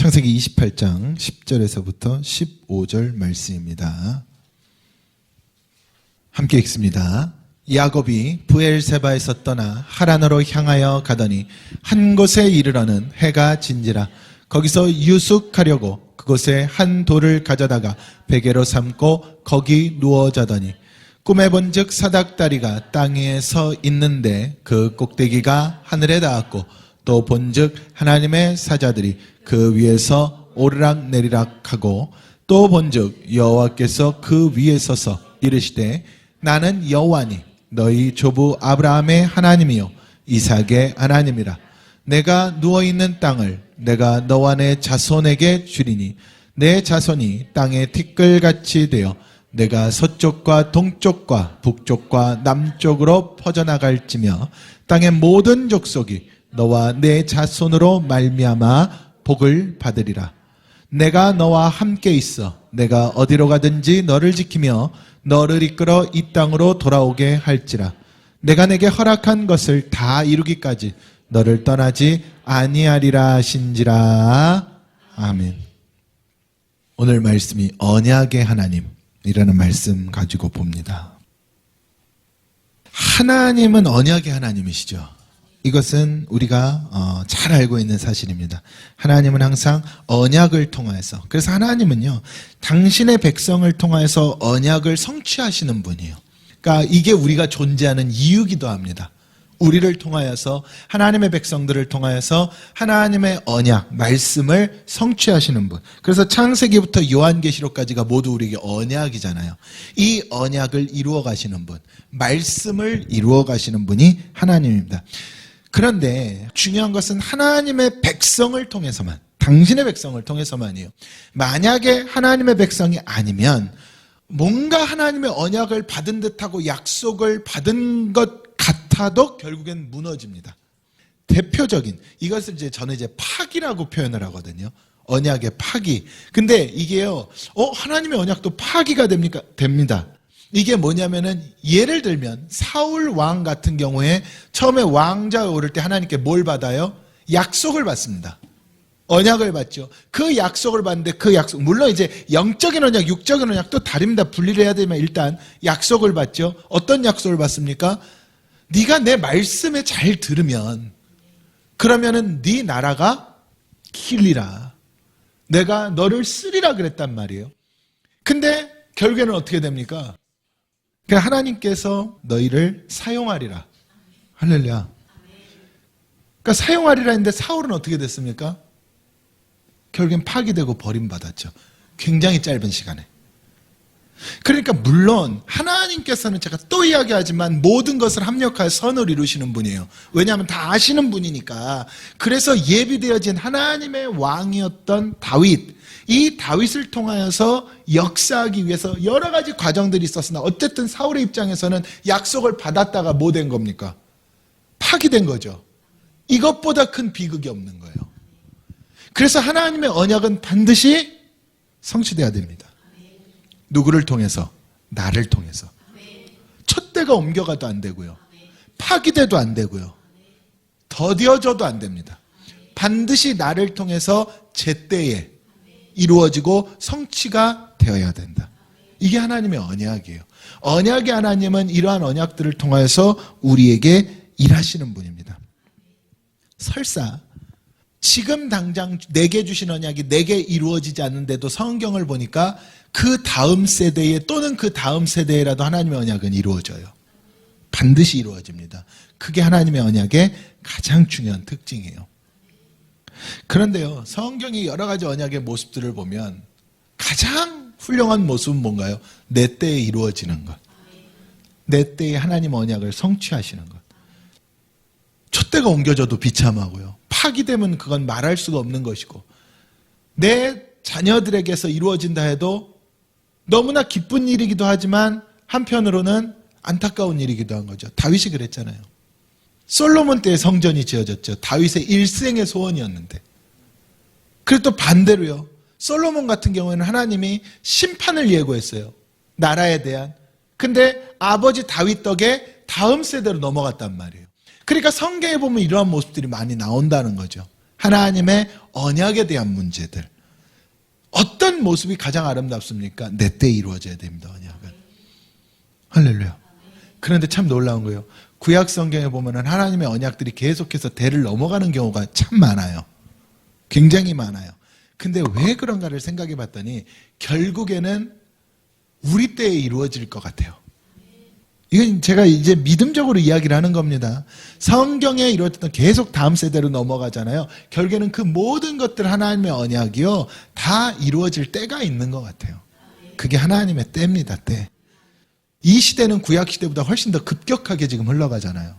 창세기 28장 10절에서부터 15절 말씀입니다. 함께 읽습니다. 야곱이 브엘세바에서 떠나 하란으로 향하여 가더니 한 곳에 이르러는 해가 진지라. 거기서 유숙하려고 그곳에 한 돌을 가져다가 베개로 삼고 거기 누워 자더니 꿈에 본즉 사닥다리가 땅 위에 서 있는데 그 꼭대기가 하늘에 닿았고 또 본즉 하나님의 사자들이 그 위에서 오르락 내리락 하고 또 본즉 여호와께서 그 위에 서서 이르시되 나는 여호와니 너희 조부 아브라함의 하나님이요 이삭의 하나님이라. 내가 누워있는 땅을 내가 너와 내 자손에게 주리니 내 자손이 땅의 티끌같이 되어 내가 서쪽과 동쪽과 북쪽과 남쪽으로 퍼져나갈지며 땅의 모든 족속이 너와 내 자손으로 말미암아 복을 받으리라. 내가 너와 함께 있어 내가 어디로 가든지 너를 지키며 너를 이끌어 이 땅으로 돌아오게 할지라. 내가 내게 허락한 것을 다 이루기까지 너를 떠나지 아니하리라 하신지라. 아멘. 오늘 말씀이 언약의 하나님이라는 말씀 가지고 봅니다. 하나님은 언약의 하나님이시죠. 이것은 우리가 잘 알고 있는 사실입니다. 하나님은 항상 언약을 통하여서, 그래서 하나님은요 당신의 백성을 통하여서 언약을 성취하시는 분이에요. 그러니까 이게 우리가 존재하는 이유기도 합니다. 우리를 통하여서, 하나님의 백성들을 통하여서 하나님의 언약, 말씀을 성취하시는 분. 그래서 창세기부터 요한계시록까지가 모두 우리에게 언약이잖아요. 이 언약을 이루어 가시는 분, 말씀을 이루어 가시는 분이 하나님입니다. 그런데 중요한 것은 하나님의 백성을 통해서만, 당신의 백성을 통해서만이에요. 만약에 하나님의 백성이 아니면 뭔가 하나님의 언약을 받은 듯하고 약속을 받은 것 같아도 결국엔 무너집니다. 대표적인 이것을 저는 파기라고 표현을 하거든요. 언약의 파기. 근데 이게요, 하나님의 언약도 파기가 됩니다. 이게 뭐냐면은 예를 들면 사울 왕 같은 경우에 처음에 왕자에 오를 때 하나님께 뭘 받아요? 약속을 받습니다. 언약을 받죠. 그 약속을 받는데 그 약속, 물론 영적인 언약, 육적인 언약 또 다릅니다. 분리를 해야 되면 일단 약속을 받죠. 어떤 약속을 받습니까? 네가 내 말씀에 잘 들으면 그러면은 네 나라가 길리라. 내가 너를 쓰리라 그랬단 말이에요. 근데 결국에는 어떻게 됩니까? 그러니까 하나님께서 너희를 사용하리라. 할렐루야. 그러니까 사용하리라 했는데 사울은 어떻게 됐습니까? 결국엔 파기되고 버림받았죠. 굉장히 짧은 시간에. 그러니까 물론 하나님께서는 제가 또 이야기하지만 모든 것을 합력하여 선을 이루시는 분이에요. 왜냐하면 다 아시는 분이니까. 그래서 예비되어진 하나님의 왕이었던 다윗, 이 다윗을 통하여서 역사하기 위해서 여러 가지 과정들이 있었으나 어쨌든 사울의 입장에서는 약속을 받았다가 뭐 된 겁니까? 파기된 거죠. 이것보다 큰 비극이 없는 거예요. 그래서 하나님의 언약은 반드시 성취돼야 됩니다. 누구를 통해서? 나를 통해서. 촛대가 옮겨가도 안 되고요. 파기돼도 안 되고요. 더디어져도 안 됩니다. 반드시 나를 통해서 제때에 이루어지고 성취가 되어야 된다. 이게 하나님의 언약이에요. 언약의 하나님은 이러한 언약들을 통해서 우리에게 일하시는 분입니다. 설사 지금 당장 내게 주신 언약이 내게 이루어지지 않는데도 성경을 보니까 그 다음 세대에 또는 그 다음 세대에라도 하나님의 언약은 이루어져요. 반드시 이루어집니다. 그게 하나님의 언약의 가장 중요한 특징이에요. 그런데요, 성경이 여러 가지 언약의 모습들을 보면 가장 훌륭한 모습은 뭔가요? 내 때에 이루어지는 것. 내 때에 하나님 언약을 성취하시는 것. 촛대가 옮겨져도 비참하고요. 파기되면 그건 말할 수가 없는 것이고, 내 자녀들에게서 이루어진다 해도 너무나 기쁜 일이기도 하지만 한편으로는 안타까운 일이기도 한 거죠. 다윗이 그랬잖아요. 솔로몬 때에 성전이 지어졌죠. 다윗의 일생의 소원이었는데. 그리고 또 반대로요, 솔로몬 같은 경우에는 하나님이 심판을 예고했어요. 나라에 대한. 근데 아버지 다윗 덕에 다음 세대로 넘어갔단 말이에요. 그러니까 성경에 보면 이러한 모습들이 많이 나온다는 거죠. 하나님의 언약에 대한 문제들. 어떤 모습이 가장 아름답습니까? 내 때에 이루어져야 됩니다. 언약은. 할렐루야. 그런데 참 놀라운 거예요. 구약 성경에 보면은 하나님의 언약들이 계속해서 대를 넘어가는 경우가 참 많아요. 굉장히 많아요. 근데 왜 그런가를 생각해 봤더니 결국에는 우리 때에 이루어질 것 같아요. 이건 제가 이제 믿음적으로 이야기를 하는 겁니다. 성경에 이루어졌던 계속 다음 세대로 넘어가잖아요. 결국에는 그 모든 것들 하나님의 언약이요 다 이루어질 때가 있는 것 같아요. 그게 하나님의 때입니다. 때. 이 시대는 구약 시대보다 훨씬 더 급격하게 지금 흘러가잖아요.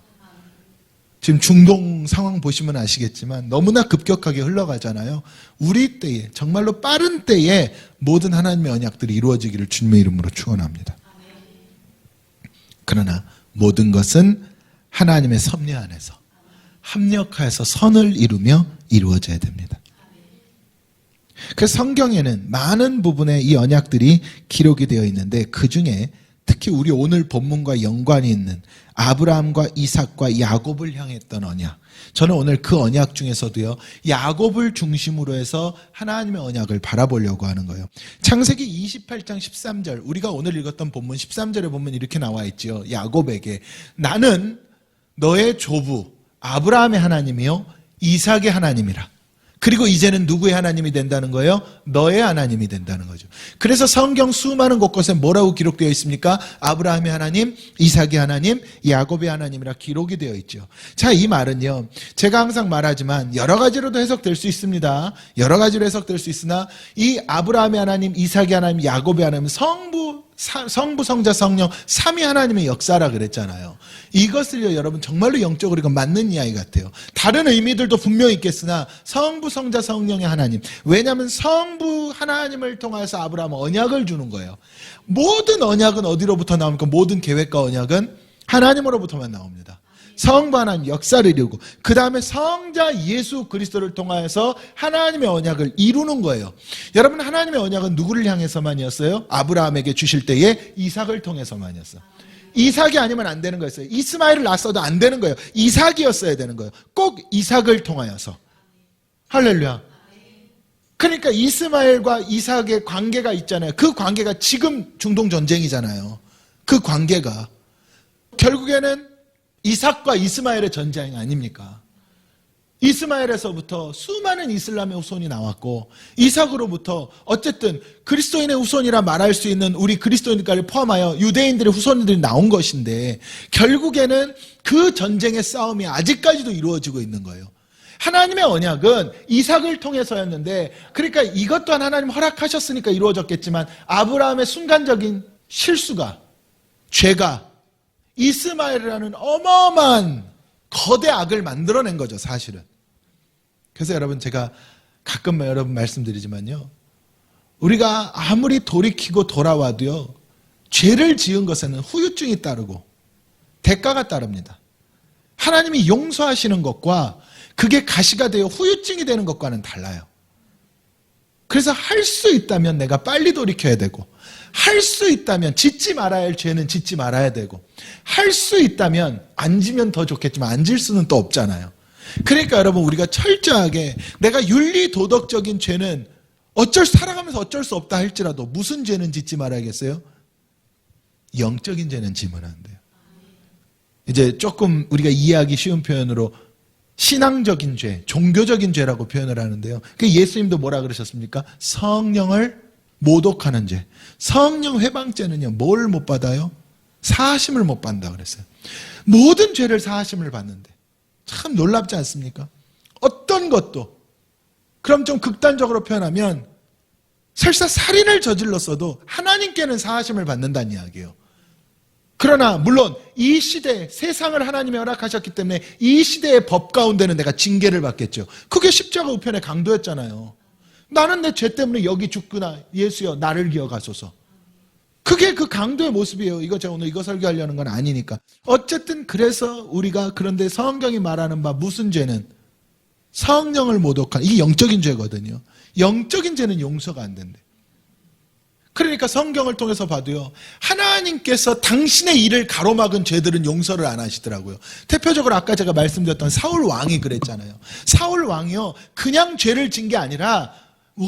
지금 중동 상황 보시면 아시겠지만 너무나 급격하게 흘러가잖아요. 우리 때에 정말로 빠른 때에 모든 하나님의 언약들이 이루어지기를 주님의 이름으로 축원합니다. 그러나 모든 것은 하나님의 섭리 안에서 합력하여서 선을 이루며 이루어져야 됩니다. 그래서 성경에는 많은 부분의 이 언약들이 기록이 되어 있는데 그중에 특히 우리 오늘 본문과 연관이 있는 아브라함과 이삭과 야곱을 향했던 언약. 저는 오늘 그 언약 중에서도요, 야곱을 중심으로 해서 하나님의 언약을 바라보려고 하는 거예요. 창세기 28장 13절, 우리가 오늘 읽었던 본문 13절에 보면 이렇게 나와 있지요. 야곱에게 나는 너의 조부 아브라함의 하나님이요 이삭의 하나님이라. 그리고 이제는 누구의 하나님이 된다는 거예요? 너의 하나님이 된다는 거죠. 그래서 성경 수많은 곳곳에 뭐라고 기록되어 있습니까? 아브라함의 하나님, 이삭의 하나님, 야곱의 하나님이라 기록이 되어 있죠. 자, 이 말은요, 제가 항상 말하지만 여러 가지로도 해석될 수 있습니다. 여러 가지로 해석될 수 있으나 이 아브라함의 하나님, 이삭의 하나님, 야곱의 하나님, 성부, 성자, 성령, 삼위 하나님의 역사라 그랬잖아요. 이것을요, 여러분 정말로 영적으로 이건 맞는 이야기 같아요. 다른 의미들도 분명히 있겠으나 성부, 성자, 성령의 하나님. 왜냐하면 성부 하나님을 통해서 아브라함은 언약을 주는 거예요. 모든 언약은 어디로부터 나옵니까? 모든 계획과 언약은 하나님으로부터만 나옵니다. 성부 하나님 역사를 이루고 그 다음에 성자 예수 그리스도를 통하여서 하나님의 언약을 이루는 거예요. 여러분, 하나님의 언약은 누구를 향해서만이었어요? 아브라함에게 주실 때에 이삭을 통해서만이었어요. 이삭이 아니면 안 되는 거였어요. 이스마엘을 낳았어도 안 되는 거예요. 이삭이었어야 되는 거예요. 꼭 이삭을 통하여서. 할렐루야. 그러니까 이스마엘과 이삭의 관계가 있잖아요. 그 관계가 지금 중동 전쟁이잖아요. 그 관계가 결국에는 이삭과 이스마엘의 전쟁 아닙니까? 이스마엘에서부터 수많은 이슬람의 후손이 나왔고 이삭으로부터 어쨌든 그리스도인의 후손이라 말할 수 있는 우리 그리스도인들까지 포함하여 유대인들의 후손들이 나온 것인데 결국에는 그 전쟁의 싸움이 아직까지도 이루어지고 있는 거예요. 하나님의 언약은 이삭을 통해서였는데 그러니까 이것 또한 하나님 허락하셨으니까 이루어졌겠지만 아브라함의 순간적인 실수가 죄가 이스마엘이라는 어마어마한 거대 악을 만들어낸 거죠, 사실은. 그래서 여러분, 제가 가끔 여러분 말씀드리지만요, 우리가 아무리 돌이키고 돌아와도요, 죄를 지은 것에는 후유증이 따르고 대가가 따릅니다. 하나님이 용서하시는 것과 그게 가시가 되어 후유증이 되는 것과는 달라요. 그래서 할 수 있다면 내가 빨리 돌이켜야 되고, 할 수 있다면 짓지 말아야 할 죄는 짓지 말아야 되고, 할 수 있다면 안 지면 더 좋겠지만 안 질 수는 또 없잖아요. 그러니까 여러분, 우리가 철저하게 내가 윤리 도덕적인 죄는 살아가면서 어쩔 수 없다 할지라도 무슨 죄는 짓지 말아야겠어요? 영적인 죄는 지면 안 돼요. 이제 조금 우리가 이해하기 쉬운 표현으로 신앙적인 죄, 종교적인 죄라고 표현을 하는데요. 예수님도 뭐라 그러셨습니까? 성령을 모독하는 죄. 성령 회방죄는요, 뭘 못 받아요? 사하심을 못 받는다 그랬어요. 모든 죄를 사하심을 받는데 참 놀랍지 않습니까? 어떤 것도. 그럼 좀 극단적으로 표현하면 설사 살인을 저질렀어도 하나님께는 사하심을 받는다는 이야기예요. 그러나 물론 이 시대, 세상을 하나님이 허락하셨기 때문에 이 시대의 법 가운데는 내가 징계를 받겠죠. 그게 십자가 우편의 강도였잖아요. 나는 내 죄 때문에 여기 죽구나. 예수여 나를 기억하소서. 그게 그 강도의 모습이에요. 이거 제가 오늘 이거 설교하려는 건 아니니까. 어쨌든 그래서 우리가 그런데 성경이 말하는 바 무슨 죄는 성령을 모독한, 이게 영적인 죄거든요. 영적인 죄는 용서가 안 된대. 그러니까 성경을 통해서 봐도요, 하나님께서 당신의 일을 가로막은 죄들은 용서를 안 하시더라고요. 대표적으로 아까 제가 말씀드렸던 사울 왕이 그랬잖아요. 사울 왕이요, 그냥 죄를 진 게 아니라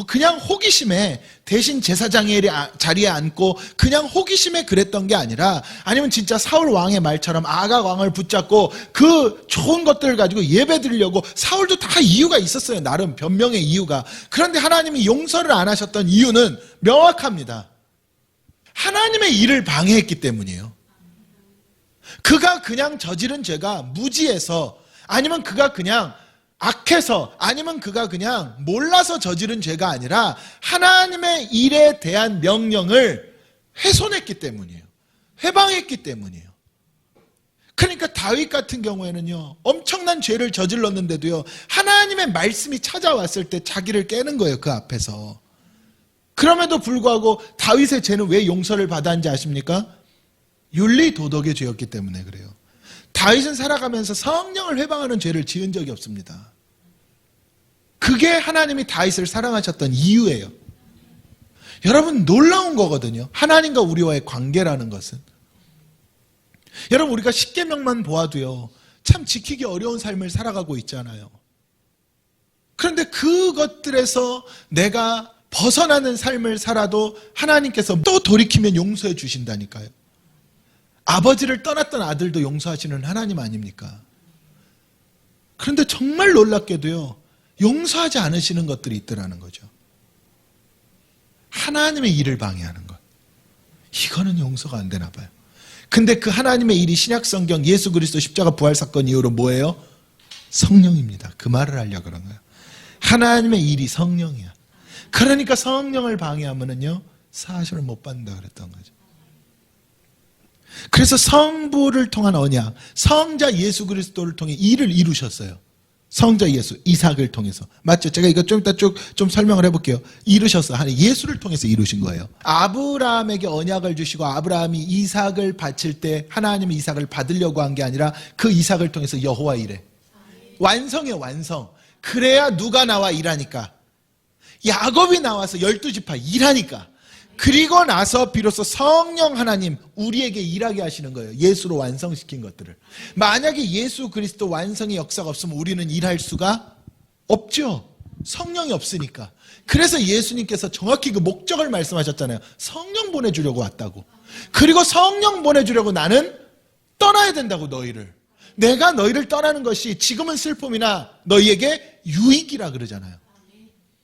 그냥 호기심에 대신 제사장의 자리에 앉고 그냥 호기심에 그랬던 게 아니라, 아니면 진짜 사울 왕의 말처럼 아각 왕을 붙잡고 그 좋은 것들을 가지고 예배 드리려고, 사울도 다 이유가 있었어요. 나름 변명의 이유가. 그런데 하나님이 용서를 안 하셨던 이유는 명확합니다. 하나님의 일을 방해했기 때문이에요. 그가 그냥 저지른 죄가 무지해서, 아니면 그가 그냥 악해서, 아니면 그가 그냥 몰라서 저지른 죄가 아니라 하나님의 일에 대한 명령을 훼손했기 때문이에요. 회방했기 때문이에요. 그러니까 다윗 같은 경우에는요, 엄청난 죄를 저질렀는데도요, 하나님의 말씀이 찾아왔을 때 자기를 깨는 거예요. 그 앞에서. 그럼에도 불구하고 다윗의 죄는 왜 용서를 받았는지 아십니까? 윤리 도덕의 죄였기 때문에 그래요. 다윗은 살아가면서 성령을 회방하는 죄를 지은 적이 없습니다. 그게 하나님이 다윗을 사랑하셨던 이유예요. 여러분, 놀라운 거거든요. 하나님과 우리와의 관계라는 것은. 여러분, 우리가 십계명만 보아도요, 참 지키기 어려운 삶을 살아가고 있잖아요. 그런데 그것들에서 내가 벗어나는 삶을 살아도 하나님께서 또 돌이키면 용서해 주신다니까요. 아버지를 떠났던 아들도 용서하시는 하나님 아닙니까? 그런데 정말 놀랍게도요, 용서하지 않으시는 것들이 있더라는 거죠. 하나님의 일을 방해하는 것. 이거는 용서가 안 되나 봐요. 근데 그 하나님의 일이 신약성경 예수 그리스도 십자가 부활 사건 이후로 뭐예요? 성령입니다. 그 말을 하려고 그런 거예요. 하나님의 일이 성령이야. 그러니까 성령을 방해하면은요, 사실을 못 받는다 그랬던 거죠. 그래서 성부를 통한 언약, 성자 예수 그리스도를 통해 일을 이루셨어요. 성자 예수, 이삭을 통해서. 맞죠? 제가 이거 좀 이따 좀 설명을 해볼게요. 이루셨어. 예수를 통해서 이루신 거예요. 아브라함에게 언약을 주시고 아브라함이 이삭을 바칠 때 하나님이 이삭을 받으려고 한 게 아니라 그 이삭을 통해서 여호와 일해. 완성이에요, 완성. 그래야 누가 나와 일하니까. 야곱이 나와서 12지파 일하니까. 그리고 나서 비로소 성령 하나님 우리에게 일하게 하시는 거예요. 예수로 완성시킨 것들을. 만약에 예수 그리스도 완성의 역사가 없으면 우리는 일할 수가 없죠. 성령이 없으니까. 그래서 예수님께서 정확히 그 목적을 말씀하셨잖아요. 성령 보내주려고 왔다고. 그리고 성령 보내주려고 나는 떠나야 된다고, 너희를. 내가 너희를 떠나는 것이 지금은 슬픔이나 너희에게 유익이라 그러잖아요.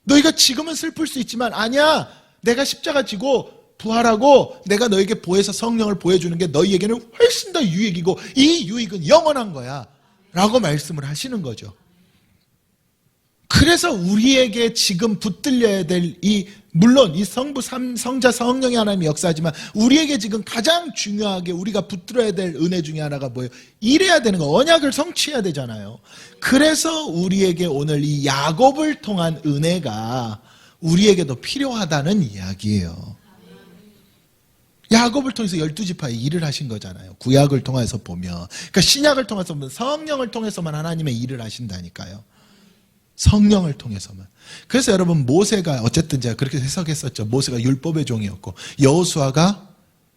너희가 지금은 슬플 수 있지만 아니야. 내가 십자가 지고 부활하고 내가 너에게 보혜사 성령을 보여주는 게 너희에게는 훨씬 더 유익이고 이 유익은 영원한 거야 라고 말씀을 하시는 거죠. 그래서 우리에게 지금 붙들려야 될 물론 이 성부, 성자, 성령의 하나님이 역사하지만 우리에게 지금 가장 중요하게 우리가 붙들어야 될 은혜 중에 하나가 뭐예요? 일해야 되는 거, 언약을 성취해야 되잖아요. 그래서 우리에게 오늘 이 야곱을 통한 은혜가 우리에게도 필요하다는 이야기예요. 야곱을 통해서 12지파의 일을 하신 거잖아요. 구약을 통해서 보면. 그러니까 신약을 통해서 보면 성령을 통해서만 하나님의 일을 하신다니까요. 성령을 통해서만. 그래서 여러분, 모세가 어쨌든 제가 그렇게 해석했었죠. 모세가 율법의 종이었고 여호수아가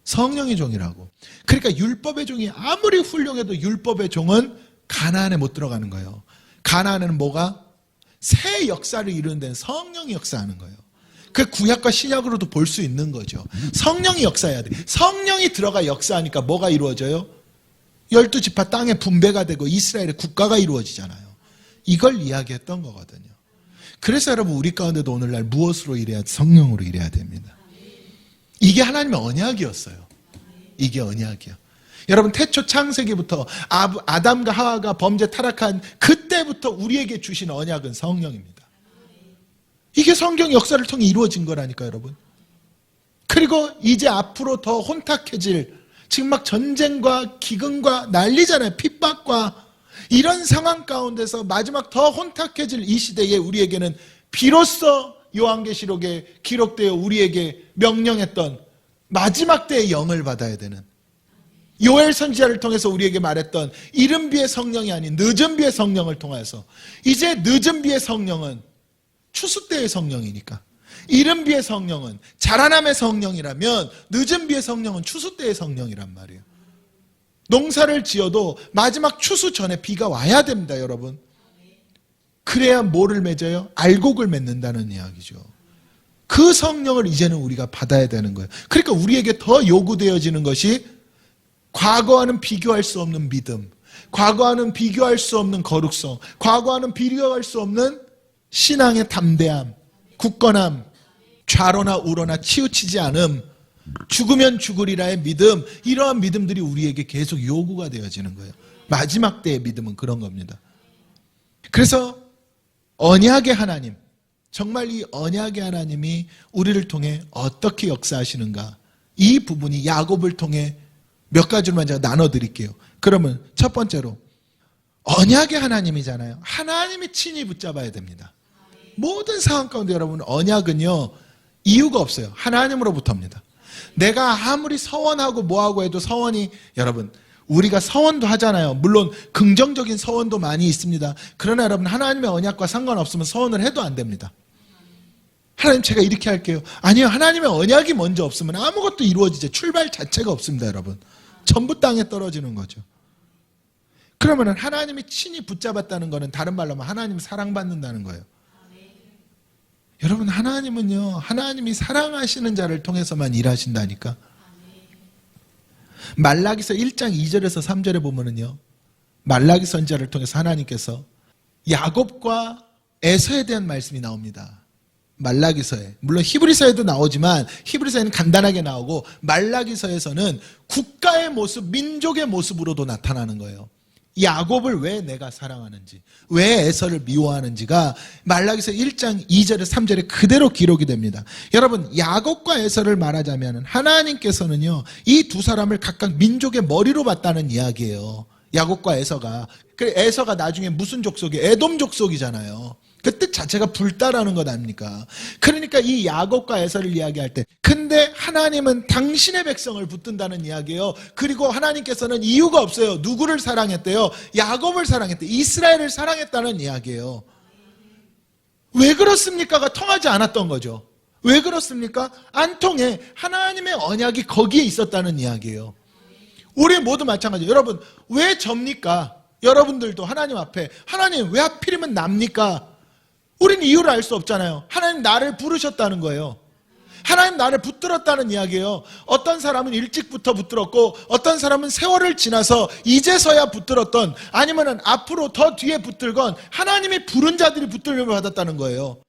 성령의 종이라고. 그러니까 율법의 종이 아무리 훌륭해도 율법의 종은 가나안에 못 들어가는 거예요. 가나안에는 뭐가? 새 역사를 이루는 데는 성령이 역사하는 거예요. 그 구약과 신약으로도 볼 수 있는 거죠. 성령이 역사해야 돼. 성령이 들어가 역사하니까 뭐가 이루어져요? 12지파 땅에 분배가 되고 이스라엘의 국가가 이루어지잖아요. 이걸 이야기했던 거거든요. 그래서 여러분, 우리 가운데도 오늘날 무엇으로 일해야? 성령으로 일해야 됩니다. 이게 하나님의 언약이었어요. 이게 언약이야. 여러분, 태초 창세기부터 아담과 하와가 범죄 타락한 그때부터 우리에게 주신 언약은 성령입니다. 이게 성경 역사를 통해 이루어진 거라니까, 여러분. 그리고 이제 앞으로 더 혼탁해질, 지금 막 전쟁과 기근과 난리잖아요. 핍박과 이런 상황 가운데서 마지막 더 혼탁해질 이 시대에 우리에게는 비로소 요한계시록에 기록되어 우리에게 명령했던 마지막 때의 영을 받아야 되는, 요엘 선지자를 통해서 우리에게 말했던 이른 비의 성령이 아닌 늦은 비의 성령을 통해서, 이제 늦은 비의 성령은 추수 때의 성령이니까 이른 비의 성령은 자라남의 성령이라면 늦은 비의 성령은 추수 때의 성령이란 말이에요. 농사를 지어도 마지막 추수 전에 비가 와야 됩니다, 여러분. 그래야 뭐를 맺어요? 알곡을 맺는다는 이야기죠. 그 성령을 이제는 우리가 받아야 되는 거예요. 그러니까 우리에게 더 요구되어지는 것이 과거와는 비교할 수 없는 믿음, 과거와는 비교할 수 없는 거룩성, 과거와는 비교할 수 없는 신앙의 담대함, 굳건함, 좌로나 우로나 치우치지 않음, 죽으면 죽으리라의 믿음, 이러한 믿음들이 우리에게 계속 요구가 되어지는 거예요. 마지막 때의 믿음은 그런 겁니다. 그래서 언약의 하나님, 정말 이 언약의 하나님이 우리를 통해 어떻게 역사하시는가, 이 부분이 야곱을 통해 몇 가지로만 제가 나눠드릴게요. 그러면 첫 번째로 언약의 하나님이잖아요. 하나님이 친히 붙잡아야 됩니다. 모든 상황 가운데 여러분, 언약은요 이유가 없어요. 하나님으로부터입니다. 내가 아무리 서원하고 뭐하고 해도 서원이, 여러분 우리가 서원도 하잖아요. 물론 긍정적인 서원도 많이 있습니다. 그러나 여러분, 하나님의 언약과 상관없으면 서원을 해도 안 됩니다. 하나님 제가 이렇게 할게요. 아니요, 하나님의 언약이 먼저 없으면 아무것도 이루어지지, 출발 자체가 없습니다. 여러분, 전부 땅에 떨어지는 거죠. 그러면 하나님이 친히 붙잡았다는 것은 다른 말로 하면 하나님 사랑받는다는 거예요. 여러분, 하나님은요, 하나님이 사랑하시는 자를 통해서만 일하신다니까. 말라기서 1장 2절에서 3절에 보면은요, 말라기 선지자를 통해서 하나님께서 야곱과 에서에 대한 말씀이 나옵니다. 말라기서에, 물론 히브리서에도 나오지만 히브리서에는 간단하게 나오고 말라기서에서는 국가의 모습, 민족의 모습으로도 나타나는 거예요. 야곱을 왜 내가 사랑하는지, 왜 에서를 미워하는지가 말라기서 1장 2절에 3절에 그대로 기록이 됩니다. 여러분, 야곱과 에서를 말하자면 하나님께서는요, 이 두 사람을 각각 민족의 머리로 봤다는 이야기예요. 야곱과 에서가. 에서가 나중에 무슨 족속이에요? 에돔 족속이잖아요. 그 뜻 자체가 불다라는 것 아닙니까? 그러니까 이 야곱과 에서를 이야기할 때, 근데 하나님은 당신의 백성을 붙든다는 이야기예요. 그리고 하나님께서는 이유가 없어요. 누구를 사랑했대요? 야곱을 사랑했대요. 이스라엘을 사랑했다는 이야기예요. 왜 그렇습니까가 통하지 않았던 거죠. 왜 그렇습니까? 안 통해. 하나님의 언약이 거기에 있었다는 이야기예요. 우리 모두 마찬가지예요. 여러분, 왜 접니까? 여러분들도 하나님 앞에, 하나님 왜 하필이면 납니까? 우린 이유를 알 수 없잖아요. 하나님 나를 부르셨다는 거예요. 하나님 나를 붙들었다는 이야기예요. 어떤 사람은 일찍부터 붙들었고 어떤 사람은 세월을 지나서 이제서야 붙들었던, 아니면 앞으로 더 뒤에 붙들건 하나님이 부른 자들이 붙들림을 받았다는 거예요.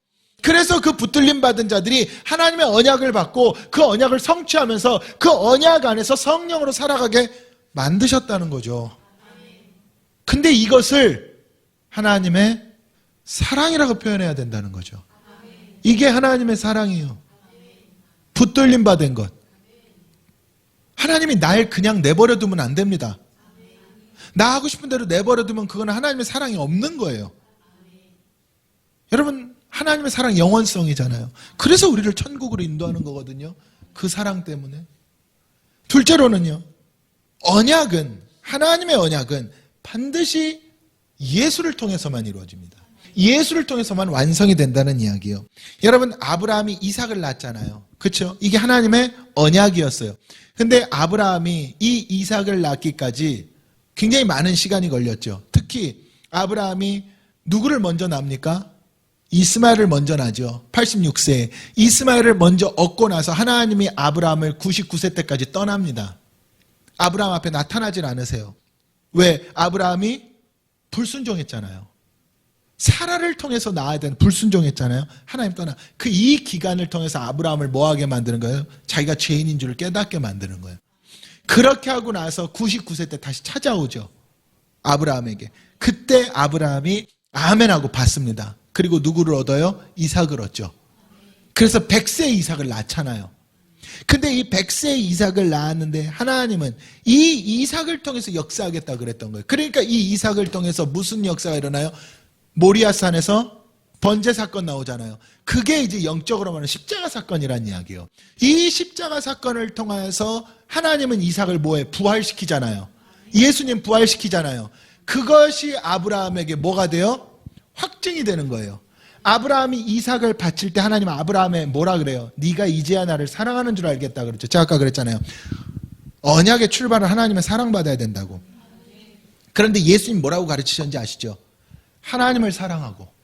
그래서 그 붙들림 받은 자들이 하나님의 언약을 받고 그 언약을 성취하면서 그 언약 안에서 성령으로 살아가게 만드셨다는 거죠. 근데 이것을 하나님의 사랑이라고 표현해야 된다는 거죠. 이게 하나님의 사랑이에요. 붙들림 받은 것. 하나님이 날 그냥 내버려 두면 안 됩니다. 나 하고 싶은 대로 내버려 두면 그건 하나님의 사랑이 없는 거예요. 여러분, 하나님의 사랑 영원성이잖아요. 그래서 우리를 천국으로 인도하는 거거든요. 그 사랑 때문에. 둘째로는요, 언약은, 하나님의 언약은 반드시 예수를 통해서만 이루어집니다. 예수를 통해서만 완성이 된다는 이야기예요. 여러분, 아브라함이 이삭을 낳았잖아요. 그렇죠? 이게 하나님의 언약이었어요. 근데 아브라함이 이 이삭을 낳기까지 굉장히 많은 시간이 걸렸죠. 특히 아브라함이 누구를 먼저 낳습니까? 이스마엘을 먼저 낳죠. 86세. 이스마엘을 먼저 얻고 나서 하나님이 아브라함을 99세 때까지 떠납니다. 아브라함 앞에 나타나질 않으세요. 왜? 아브라함이 불순종했잖아요. 사라를 통해서 낳아야 되는, 불순종했잖아요. 하나님 떠나. 이 기간을 통해서 아브라함을 뭐하게 만드는 거예요? 자기가 죄인인 줄을 깨닫게 만드는 거예요. 그렇게 하고 나서 99세 때 다시 찾아오죠. 아브라함에게. 그때 아브라함이 아멘하고 받습니다. 그리고 누구를 얻어요? 이삭을 얻죠. 그래서 100세 이삭을 낳잖아요. 근데 이 100세 이삭을 낳았는데 하나님은 이 이삭을 통해서 역사하겠다 그랬던 거예요. 그러니까 이 이삭을 통해서 무슨 역사가 일어나요? 모리아산에서 번제 사건 나오잖아요. 그게 이제 영적으로 말하는 십자가 사건이란 이야기예요. 이 십자가 사건을 통해서 하나님은 이삭을 뭐해? 부활시키잖아요. 예수님 부활시키잖아요. 그것이 아브라함에게 뭐가 돼요? 확증이 되는 거예요. 아브라함이 이삭을 바칠 때 하나님 아브라함에 뭐라 그래요? 네가 이제야 나를 사랑하는 줄 알겠다 그랬죠. 제가 아까 그랬잖아요. 언약의 출발은 하나님의 사랑받아야 된다고. 그런데 예수님 뭐라고 가르치셨는지 아시죠? 하나님을 사랑하고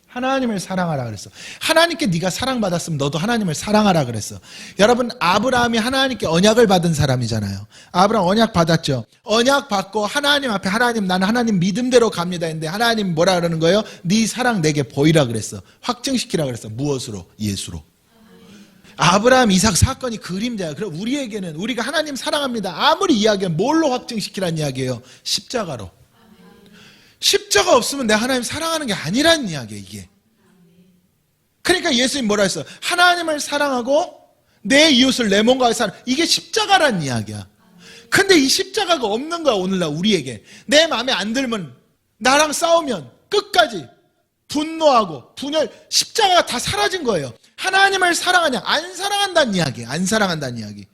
하나님을 사랑하라 그랬어. 하나님께 네가 사랑받았으면 너도 하나님을 사랑하라 그랬어. 여러분, 아브라함이 하나님께 언약을 받은 사람이잖아요. 아브라함 언약 받았죠. 언약 받고 하나님 앞에 하나님, 나는 하나님 믿음대로 갑니다 했는데 하나님 뭐라 그러는 거예요? 네 사랑 내게 보이라 그랬어. 확증시키라 그랬어. 무엇으로? 예수로. 아브라함 이삭 사건이 그림자야. 그럼 우리에게는 우리가 하나님 사랑합니다 아무리 이야기하면 뭘로 확증시키라는 이야기예요? 십자가로. 십자가 없으면 내가 하나님 사랑하는 게 아니라는 이야기예요, 이게. 그러니까 예수님 뭐라 했어? 하나님을 사랑하고 내 이웃을 내 몸과 같이 사랑. 이게 십자가라는 이야기야. 근데 이 십자가가 없는 거야, 오늘날 우리에게. 내 마음에 안 들면, 나랑 싸우면 끝까지 분노하고 분열, 십자가가 다 사라진 거예요. 하나님을 사랑하냐? 안 사랑한다는 이야기예요. 안 사랑한다는 이야기.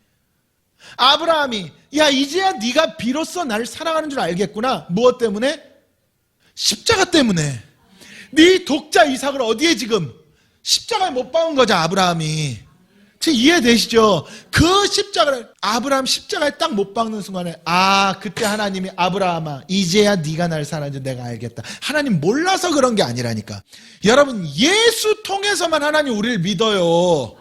아브라함이 야, 이제야 네가 비로소 나를 사랑하는 줄 알겠구나. 무엇 때문에? 십자가 때문에. 네 독자 이삭을 어디에 지금? 십자가에 못 박은 거죠, 아브라함이. 지금 이해되시죠? 그 십자가를, 아브라함 십자가에 딱 못 박는 순간에, 그때 하나님이 아브라함아, 이제야 네가 날 사랑하는 줄 내가 알겠다. 하나님 몰라서 그런 게 아니라니까. 여러분, 예수 통해서만 하나님 우리를 믿어요.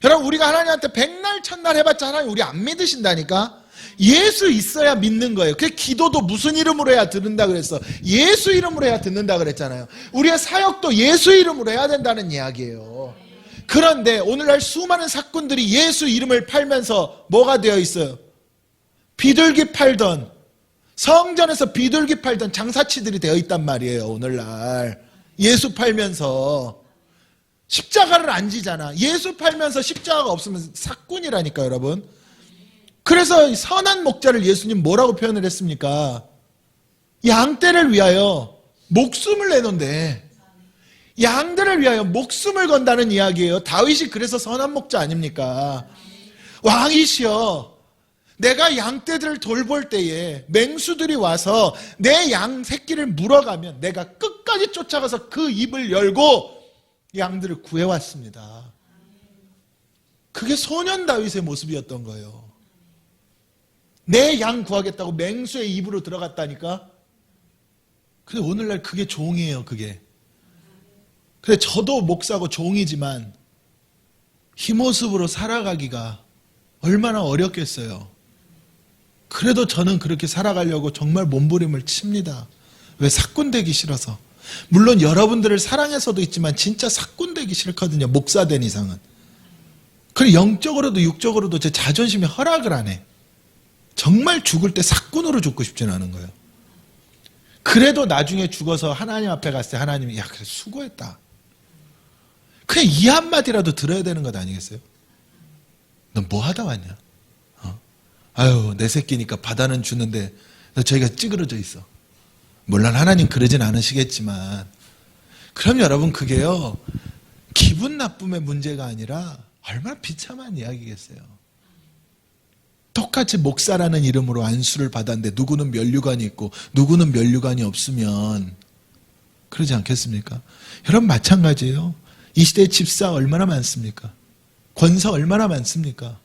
여러분, 우리가 하나님한테 백날 천날 해봤자 하나님 우리 안 믿으신다니까. 예수 있어야 믿는 거예요. 그 기도도 무슨 이름으로 해야 듣는다 그랬어? 예수 이름으로 해야 듣는다 그랬잖아요. 우리의 사역도 예수 이름으로 해야 된다는 이야기예요. 그런데 오늘날 수많은 사꾼들이 예수 이름을 팔면서 뭐가 되어 있어요? 비둘기 팔던, 성전에서 비둘기 팔던 장사치들이 되어 있단 말이에요, 오늘날. 예수 팔면서. 십자가를 안 지잖아. 예수 팔면서 십자가가 없으면 사꾼이라니까, 여러분. 그래서 선한 목자를 예수님 뭐라고 표현을 했습니까? 양떼를 위하여 목숨을 내놓는데, 양들을 위하여 목숨을 건다는 이야기예요. 다윗이 그래서 선한 목자 아닙니까? 왕이시여, 내가 양떼들을 돌볼 때에 맹수들이 와서 내 양 새끼를 물어가면 내가 끝까지 쫓아가서 그 입을 열고 양들을 구해왔습니다. 그게 소년 다윗의 모습이었던 거예요. 내 양 구하겠다고 맹수의 입으로 들어갔다니까. 근데 오늘날 그게 종이에요, 그게. 근데 저도 목사고 종이지만 이 모습으로 살아가기가 얼마나 어렵겠어요. 그래도 저는 그렇게 살아가려고 정말 몸부림을 칩니다. 왜? 사꾼 되기 싫어서. 물론 여러분들을 사랑해서도 있지만 진짜 사꾼 되기 싫거든요, 목사 된 이상은. 그리고 영적으로도 육적으로도 제 자존심이 허락을 안 해. 정말 죽을 때 사꾼으로 죽고 싶지는 않은 거예요. 그래도 나중에 죽어서 하나님 앞에 갔을 때 하나님이 야, 그래 수고했다. 그냥 이 한마디라도 들어야 되는 것 아니겠어요? 너 뭐 하다 왔냐? 아유, 내 새끼니까 받아는 주는데 너 저희가 찌그러져 있어. 물론 하나님 그러진 않으시겠지만, 그럼 여러분 그게요, 기분 나쁨의 문제가 아니라 얼마나 비참한 이야기겠어요. 똑같이 목사라는 이름으로 안수를 받았는데 누구는 면류관이 있고 누구는 면류관이 없으면 그러지 않겠습니까? 여러분 마찬가지예요. 이 시대에 집사 얼마나 많습니까? 권사 얼마나 많습니까?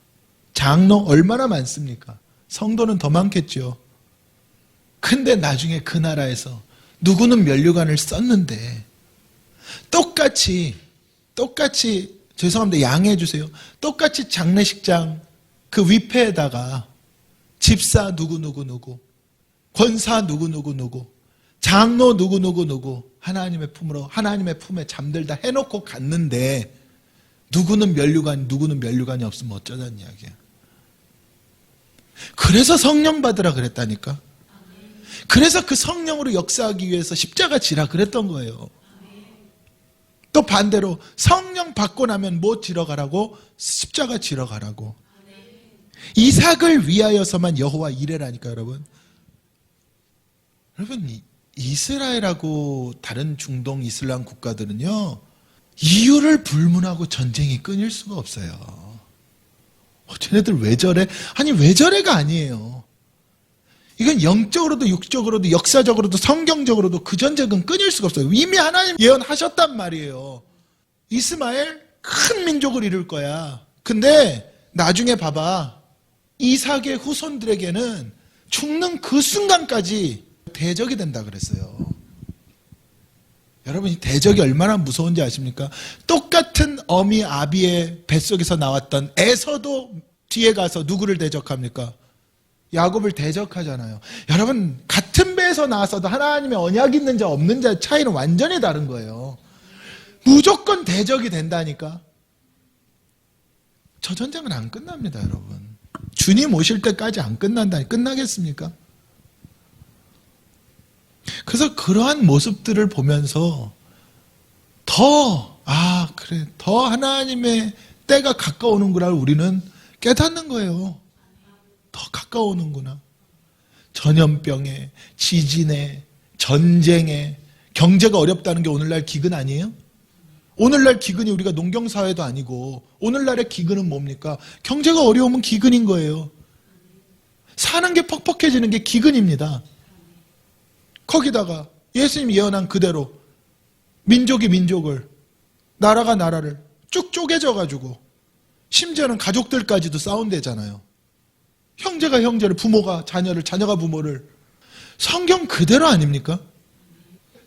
장로 얼마나 많습니까? 성도는 더 많겠죠. 근데 나중에 그 나라에서 누구는 면류관을 썼는데 똑같이 죄송합니다, 양해해 주세요. 똑같이 장례식장 그 위패에다가 집사 누구 권사 누구 장로 누구 하나님의 품으로, 하나님의 품에 잠들다 해놓고 갔는데 누구는 면류관이 없으면 어쩌자는 이야기야. 그래서 성령 받으라 그랬다니까. 그래서 그 성령으로 역사하기 위해서 십자가 지라 그랬던 거예요. 또 반대로 성령 받고 나면 뭐 지러 가라고? 십자가 지러 가라고. 이삭을 위하여서만 여호와 이레라니까. 여러분 이스라엘하고 다른 중동 이슬람 국가들은요, 이유를 불문하고 전쟁이 끊일 수가 없어요. 쟤네들 왜 저래? 아니 왜 저래가 아니에요. 이건 영적으로도 육적으로도 역사적으로도 성경적으로도 그 전쟁은 끊일 수가 없어요. 이미 하나님 예언하셨단 말이에요. 이스마엘 큰 민족을 이룰 거야. 근데 나중에 봐봐. 이삭의 후손들에게는 죽는 그 순간까지 대적이 된다 그랬어요. 여러분, 이 대적이 얼마나 무서운지 아십니까? 똑같은 어미 아비의 뱃속에서 나왔던 에서도 뒤에 가서 누구를 대적합니까? 야곱을 대적하잖아요. 여러분, 같은 배에서 나왔어도 하나님의 언약이 있는지 없는지의 차이는 완전히 다른 거예요. 무조건 대적이 된다니까. 저 전쟁은 안 끝납니다, 여러분. 주님 오실 때까지 안 끝난다니 끝나겠습니까? 그래서 그러한 모습들을 보면서 더 하나님의 때가 가까우는구나 우리는 깨닫는 거예요. 더 가까우는구나. 전염병에, 지진에, 전쟁에, 경제가 어렵다는 게 오늘날 기근 아니에요? 오늘날 기근이 우리가 농경사회도 아니고 오늘날의 기근은 뭡니까? 경제가 어려우면 기근인 거예요. 사는 게 퍽퍽해지는 게 기근입니다. 거기다가 예수님 예언한 그대로 민족이 민족을, 나라가 나라를 쭉 쪼개져가지고 심지어는 가족들까지도 싸운대잖아요. 형제가 형제를, 부모가 자녀를, 자녀가 부모를. 성경 그대로 아닙니까?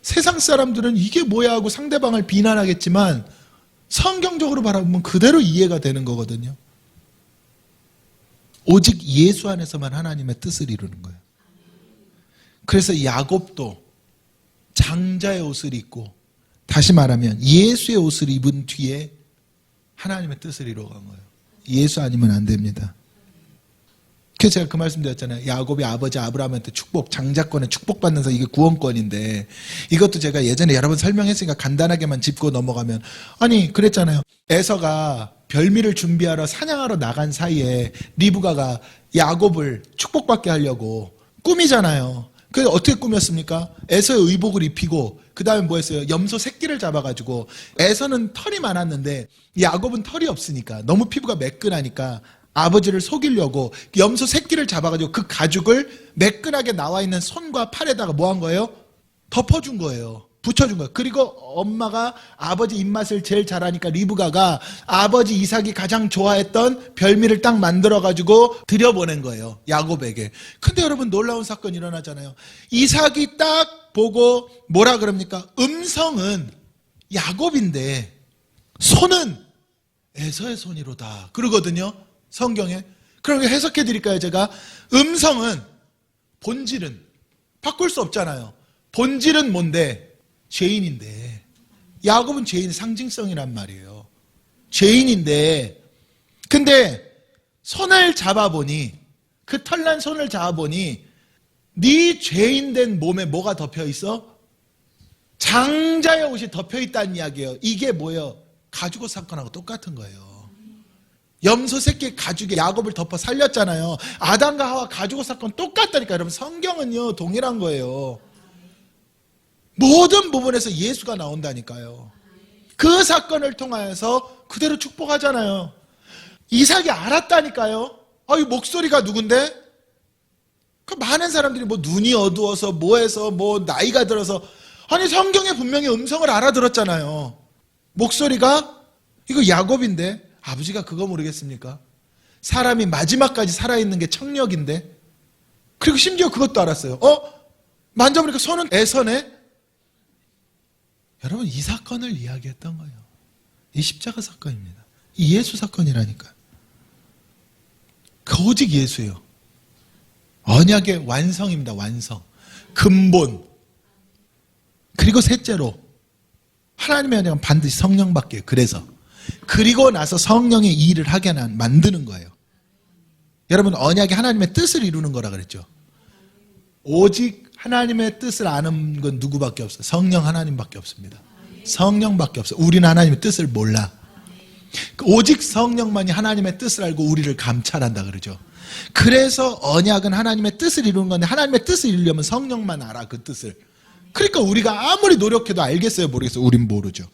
세상 사람들은 이게 뭐야 하고 상대방을 비난하겠지만 성경적으로 바라보면 그대로 이해가 되는 거거든요. 오직 예수 안에서만 하나님의 뜻을 이루는 거예요. 그래서 야곱도 장자의 옷을 입고, 다시 말하면 예수의 옷을 입은 뒤에 하나님의 뜻을 이루어간 거예요. 예수 아니면 안 됩니다. 그래서 제가 그 말씀 드렸잖아요. 야곱이 아버지 아브라함한테 장자권에 축복받는 이게 구원권인데, 이것도 제가 예전에 여러 번 설명했으니까 간단하게만 짚고 넘어가면, 아니 그랬잖아요. 에서가 별미를 준비하러 사냥하러 나간 사이에 리브가가 야곱을 축복받게 하려고 꾸미잖아요. 그래서 어떻게 꾸몄습니까? 에서의 의복을 입히고 그 다음에 뭐 했어요? 염소 새끼를 잡아가지고, 에서는 털이 많았는데 야곱은 털이 없으니까 너무 피부가 매끈하니까 아버지를 속이려고 염소 새끼를 잡아가지고 그 가죽을 매끈하게 나와 있는 손과 팔에다가 뭐 한 거예요? 덮어준 거예요. 붙여준 거예요. 그리고 엄마가 아버지 입맛을 제일 잘하니까 리브가가 아버지 이삭이 가장 좋아했던 별미를 딱 만들어가지고 들여보낸 거예요. 야곱에게. 근데 여러분, 놀라운 사건이 일어나잖아요. 이삭이 딱 보고 뭐라 그럽니까? 음성은 야곱인데 손은 에서의 손이로다 그러거든요. 성경에. 그럼 해석해 드릴까요, 제가? 음성은, 본질은 바꿀 수 없잖아요. 본질은 뭔데? 죄인인데. 야곱은 죄인 상징성이란 말이에요. 죄인인데, 근데 손을 잡아보니, 그 털난 손을 잡아보니 네 죄인된 몸에 뭐가 덮여있어? 장자의 옷이 덮여있다는 이야기예요. 이게 뭐예요? 가죽옷 사건하고 똑같은 거예요. 염소 새끼 가죽에 야곱을 덮어 살렸잖아요. 아담과 하와 가죽옷 사건 똑같다니까. 여러분, 성경은요 동일한 거예요. 모든 부분에서 예수가 나온다니까요. 그 사건을 통하여서 그대로 축복하잖아요. 이삭이 알았다니까요. 이 목소리가 누군데? 그 많은 사람들이 뭐 눈이 어두워서 뭐해서 뭐 나이가 들어서, 아니 성경에 분명히 음성을 알아들었잖아요. 목소리가 이거 야곱인데 아버지가 그거 모르겠습니까? 사람이 마지막까지 살아있는 게 청력인데. 그리고 심지어 그것도 알았어요. 만져보니까 손은 에서네. 여러분, 이 사건을 이야기했던 거예요. 이 십자가 사건입니다. 이 예수 사건이라니까. 그 오직 예수예요. 언약의 완성입니다. 완성. 근본. 그리고 셋째로 하나님의 언약은 반드시 성령밖에. 그리고 나서 성령의 일을 하게 만드는 거예요. 여러분, 언약이 하나님의 뜻을 이루는 거라 그랬죠. 오직 하나님의 뜻을 아는 건 누구밖에 없어요? 성령 하나님밖에 없습니다. 성령밖에 없어요. 우리는 하나님의 뜻을 몰라. 오직 성령만이 하나님의 뜻을 알고 우리를 감찰한다 그러죠. 그래서 언약은 하나님의 뜻을 이루는 건데, 하나님의 뜻을 이루려면 성령만 알아, 그 뜻을. 그러니까 우리가 아무리 노력해도 알겠어요, 모르겠어요? 우린 모르죠.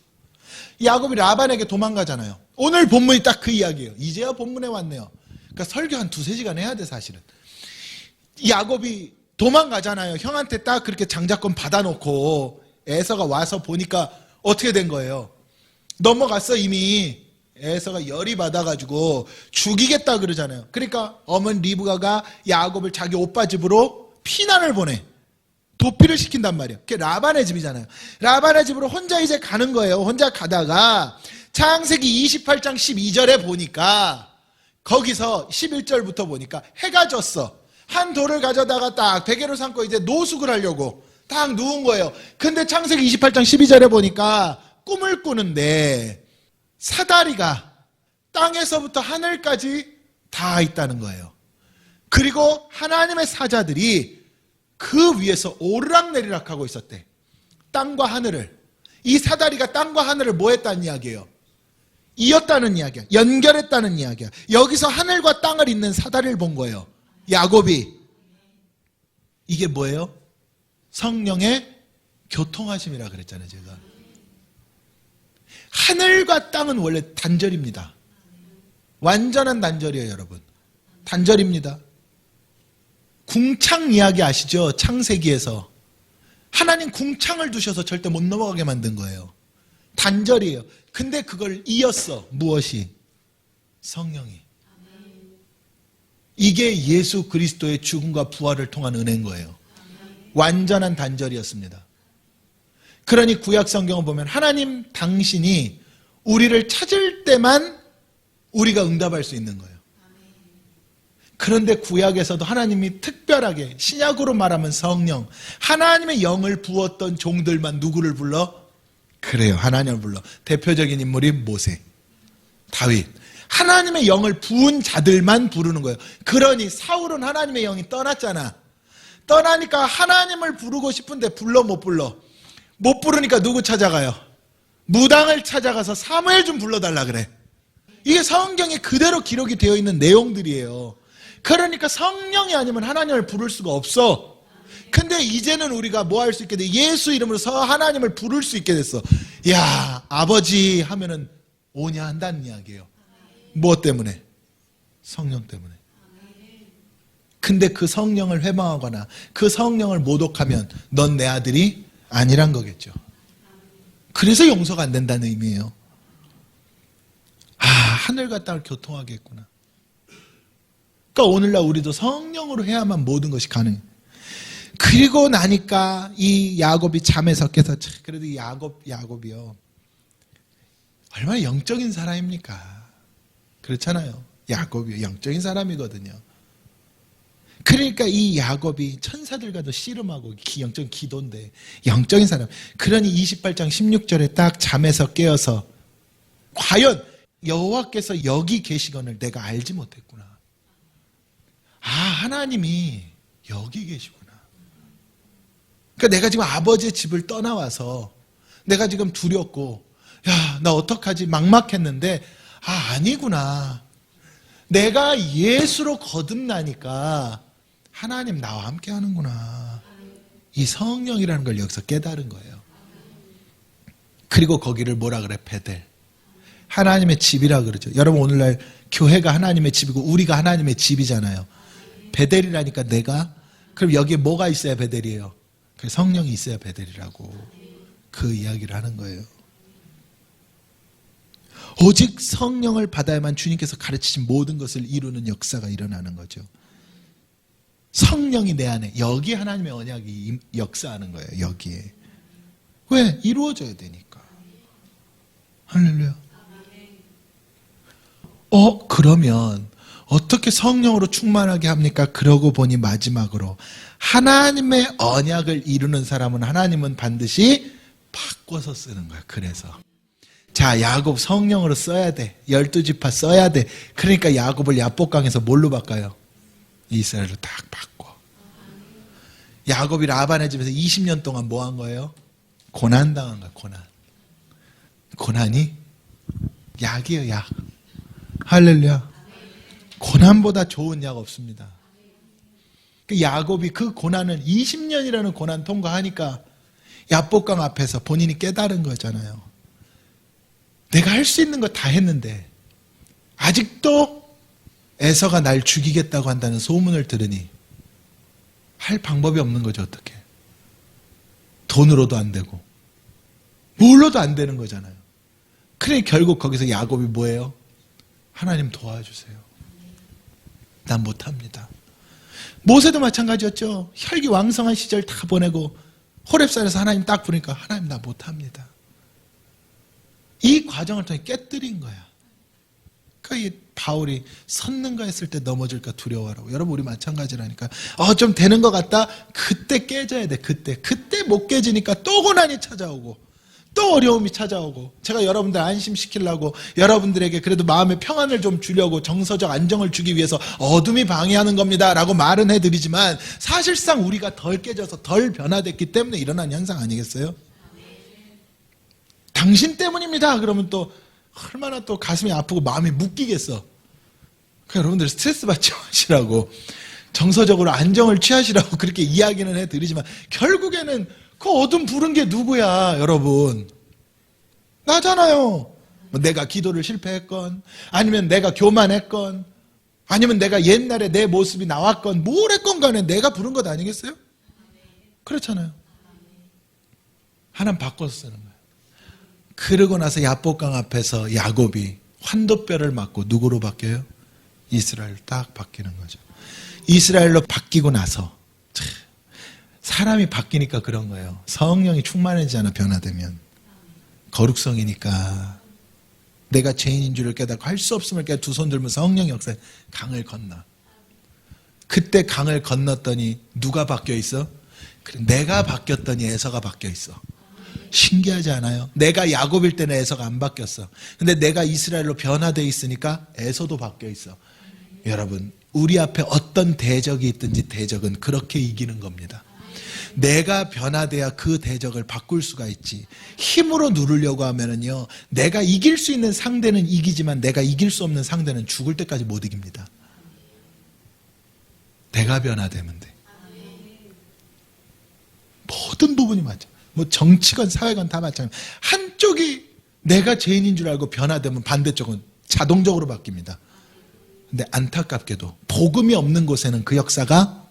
야곱이 라반에게 도망가잖아요. 오늘 본문이 딱 그 이야기예요. 이제야 본문에 왔네요. 그러니까 설교 한 2-3시간 해야 돼, 사실은. 야곱이 도망가잖아요. 형한테 딱 그렇게 장자권 받아놓고 에서가 와서 보니까 어떻게 된 거예요? 넘어갔어 이미. 에서가 열이 받아가지고 죽이겠다 그러잖아요. 그러니까 어머니 리브가가 야곱을 자기 오빠 집으로 피난을 보내. 도피를 시킨단 말이에요. 그게 라반의 집이잖아요. 라반의 집으로 혼자 이제 가는 거예요. 혼자 가다가 창세기 28장 12절에 보니까 거기서 11절부터 보니까 해가 졌어. 한 돌을 가져다가 딱 베개로 삼고 이제 노숙을 하려고 딱 누운 거예요. 근데 창세기 28장 12절에 보니까 꿈을 꾸는데 사다리가 땅에서부터 하늘까지 닿아 있다는 거예요. 그리고 하나님의 사자들이 그 위에서 오르락내리락 하고 있었대. 땅과 하늘을. 이 사다리가 땅과 하늘을 뭐 했다는 이야기예요? 이었다는 이야기야. 연결했다는 이야기야. 여기서 하늘과 땅을 잇는 사다리를 본 거예요. 야곱이. 이게 뭐예요? 성령의 교통하심이라 그랬잖아요, 제가. 하늘과 땅은 원래 단절입니다. 완전한 단절이에요, 여러분. 단절입니다. 궁창 이야기 아시죠? 창세기에서. 하나님 궁창을 두셔서 절대 못 넘어가게 만든 거예요. 단절이에요. 근데 그걸 이었어. 무엇이? 성령이. 이게 예수 그리스도의 죽음과 부활을 통한 은혜인 거예요. 완전한 단절이었습니다. 그러니 구약 성경을 보면 하나님 당신이 우리를 찾을 때만 우리가 응답할 수 있는 거예요. 그런데 구약에서도 하나님이 특별하게 신약으로 말하면 성령, 하나님의 영을 부었던 종들만 누구를 불러? 그래요. 하나님을 불러. 대표적인 인물이 모세, 다윗. 하나님의 영을 부은 자들만 부르는 거예요. 그러니 사울은 하나님의 영이 떠났잖아. 떠나니까 하나님을 부르고 싶은데 불러 못 불러. 못 부르니까 누구 찾아가요? 무당을 찾아가서 사무엘 좀 불러달라 그래. 이게 성경에 그대로 기록이 되어 있는 내용들이에요. 그러니까 성령이 아니면 하나님을 부를 수가 없어. 근데 이제는 우리가 뭐 할 수 있게 돼? 예수 이름으로 하나님을 부를 수 있게 됐어. 야, 아버지 하면은 오냐 한다는 이야기예요. 무엇 때문에? 성령 때문에. 근데 그 성령을 회방하거나 그 성령을 모독하면 넌 내 아들이 아니란 거겠죠. 그래서 용서가 안 된다는 의미예요. 아, 하늘과 땅을 교통하게 했구나. 그러니까 오늘날 우리도 성령으로 해야만 모든 것이 가능해. 그리고 나니까 이 야곱이 잠에서 깨서, 그래도 이 야곱이요, 얼마나 영적인 사람입니까? 그렇잖아요. 야곱이 영적인 사람이거든요. 그러니까 이 야곱이 천사들과도 씨름하고 영적인 기도인데 영적인 사람. 그러니 28장 16절에 딱 잠에서 깨어서 과연 여호와께서 여기 계시거늘 내가 알지 못했구나. 아, 하나님이 여기 계시구나. 그러니까 내가 지금 아버지의 집을 떠나와서 내가 지금 두렵고, 야, 나 어떡하지? 막막했는데, 아, 아니구나. 내가 예수로 거듭나니까 하나님 나와 함께 하는구나. 이 성령이라는 걸 여기서 깨달은 거예요. 그리고 거기를 뭐라 그래? 베델. 하나님의 집이라 그러죠. 여러분, 오늘날 교회가 하나님의 집이고 우리가 하나님의 집이잖아요. 베델이라니까 내가. 그럼 여기에 뭐가 있어야 베델이에요? 성령이 있어야 베델이라고 그 이야기를 하는 거예요. 오직 성령을 받아야만 주님께서 가르치신 모든 것을 이루는 역사가 일어나는 거죠. 성령이 내 안에, 여기 하나님의 언약이 역사하는 거예요. 여기에. 왜? 이루어져야 되니까. 할렐루야. 그러면 어떻게 성령으로 충만하게 합니까? 그러고 보니 마지막으로 하나님의 언약을 이루는 사람은 하나님은 반드시 바꿔서 쓰는 거야. 그래서 자, 야곱 성령으로 써야 돼. 12지파 써야 돼. 그러니까 야곱을 야복강에서 뭘로 바꿔요? 이스라엘로 딱 바꿔. 야곱이 라반의 집에서 20년 동안 뭐 한 거예요? 고난당한 거야. 고난이 약이에요. 약. 할렐루야. 고난보다 좋은 약 없습니다. 그 야곱이 그 고난을 20년이라는 고난 통과하니까 야복강 앞에서 본인이 깨달은 거잖아요. 내가 할 수 있는 거 다 했는데 아직도 에서가 날 죽이겠다고 한다는 소문을 들으니 할 방법이 없는 거죠. 어떻게? 돈으로도 안 되고 뭘로도 안 되는 거잖아요. 그래 결국 거기서 야곱이 뭐예요? 하나님 도와주세요. 난 못합니다. 모세도 마찬가지였죠. 혈기왕성한 시절 다 보내고 호렙산에서 하나님 딱 부르니까 하나님 나 못합니다. 이 과정을 통해 깨뜨린 거야. 그러니까 이 바울이 섰는가 했을 때 넘어질까 두려워하라고. 여러분 우리 마찬가지라니까. 좀 되는 것 같다. 그때 깨져야 돼. 그때 못 깨지니까 또 고난이 찾아오고 또 어려움이 찾아오고. 제가 여러분들 안심시키려고 여러분들에게 그래도 마음의 평안을 좀 주려고 정서적 안정을 주기 위해서 어둠이 방해하는 겁니다 라고 말은 해드리지만 사실상 우리가 덜 깨져서 덜 변화됐기 때문에 일어난 현상 아니겠어요? 당신 때문입니다. 그러면 또 얼마나 또 가슴이 아프고 마음이 묶이겠어. 그러니까 여러분들 스트레스 받지 마시라고 정서적으로 안정을 취하시라고 그렇게 이야기는 해드리지만 결국에는 그 어둠 부른 게 누구야 여러분? 나잖아요. 내가 기도를 실패했건 아니면 내가 교만했건 아니면 내가 옛날에 내 모습이 나왔건 뭘 했건 간에 내가 부른 것 아니겠어요? 그렇잖아요. 하나님 바꿔서 쓰는 거예요. 그러고 나서 야복강 앞에서 야곱이 환도뼈를 맞고 누구로 바뀌어요? 이스라엘 딱 바뀌는 거죠. 이스라엘로 바뀌고 나서 사람이 바뀌니까 그런 거예요. 성령이 충만해지잖아. 변화되면 거룩성이니까 내가 죄인인 줄을 깨닫고 할 수 없음을 깨닫고 두 손 들면 성령의 역사에 강을 건너. 그때 강을 건넜더니 누가 바뀌어 있어? 그래, 내가 바뀌었더니 에서가 바뀌어 있어. 신기하지 않아요? 내가 야곱일 때는 에서가 안 바뀌었어. 근데 내가 이스라엘로 변화되어 있으니까 에서도 바뀌어 있어. 여러분 우리 앞에 어떤 대적이 있든지 대적은 그렇게 이기는 겁니다. 내가 변화돼야 그 대적을 바꿀 수가 있지. 힘으로 누르려고 하면은요, 내가 이길 수 있는 상대는 이기지만 내가 이길 수 없는 상대는 죽을 때까지 못 이깁니다. 내가 변화되면 돼. 모든 부분이 맞아. 뭐 정치건 사회건 다 마찬가지. 한쪽이 내가 죄인인 줄 알고 변화되면 반대쪽은 자동적으로 바뀝니다. 근데 안타깝게도 복음이 없는 곳에는 그 역사가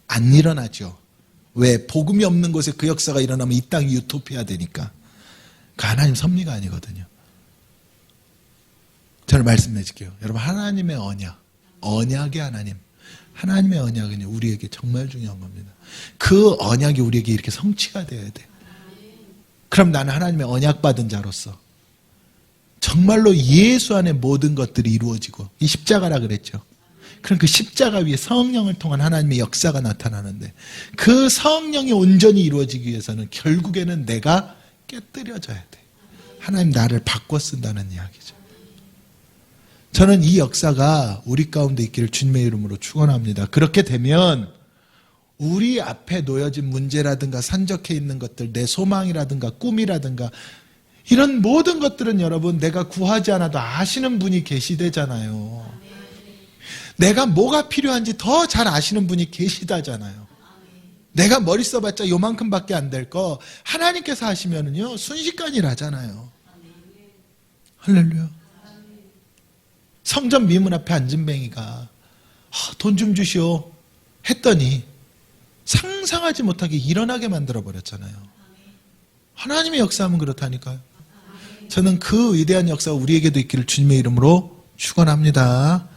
안 일어나죠. 왜? 복음이 없는 곳에 그 역사가 일어나면 이 땅이 유토피아 되니까. 그 하나님 섭리가 아니거든요. 저는 말씀해 줄게요. 여러분 하나님의 언약, 언약의 하나님, 하나님의 언약은 우리에게 정말 중요한 겁니다. 그 언약이 우리에게 이렇게 성취가 되어야 돼. 그럼 나는 하나님의 언약 받은 자로서 정말로 예수 안에 모든 것들이 이루어지고, 이 십자가라 그랬죠. 그럼 그 십자가 위에 성령을 통한 하나님의 역사가 나타나는데, 그 성령이 온전히 이루어지기 위해서는 결국에는 내가 깨뜨려져야 돼. 하나님 나를 바꿔 쓴다는 이야기죠. 저는 이 역사가 우리 가운데 있기를 주님의 이름으로 축원합니다. 그렇게 되면 우리 앞에 놓여진 문제라든가 산적해 있는 것들, 내 소망이라든가 꿈이라든가 이런 모든 것들은 여러분 내가 구하지 않아도 아시는 분이 계시대잖아요. 내가 뭐가 필요한지 더 잘 아시는 분이 계시다잖아요. 내가 머리 써봤자 요만큼밖에 안 될 거 하나님께서 하시면은요 순식간이라잖아요. 할렐루야. 성전 미문 앞에 앉은 뱅이가 돈 좀 주시오 했더니 상상하지 못하게 일어나게 만들어버렸잖아요. 하나님의 역사하면 그렇다니까요. 저는 그 위대한 역사가 우리에게도 있기를 주님의 이름으로 축원합니다.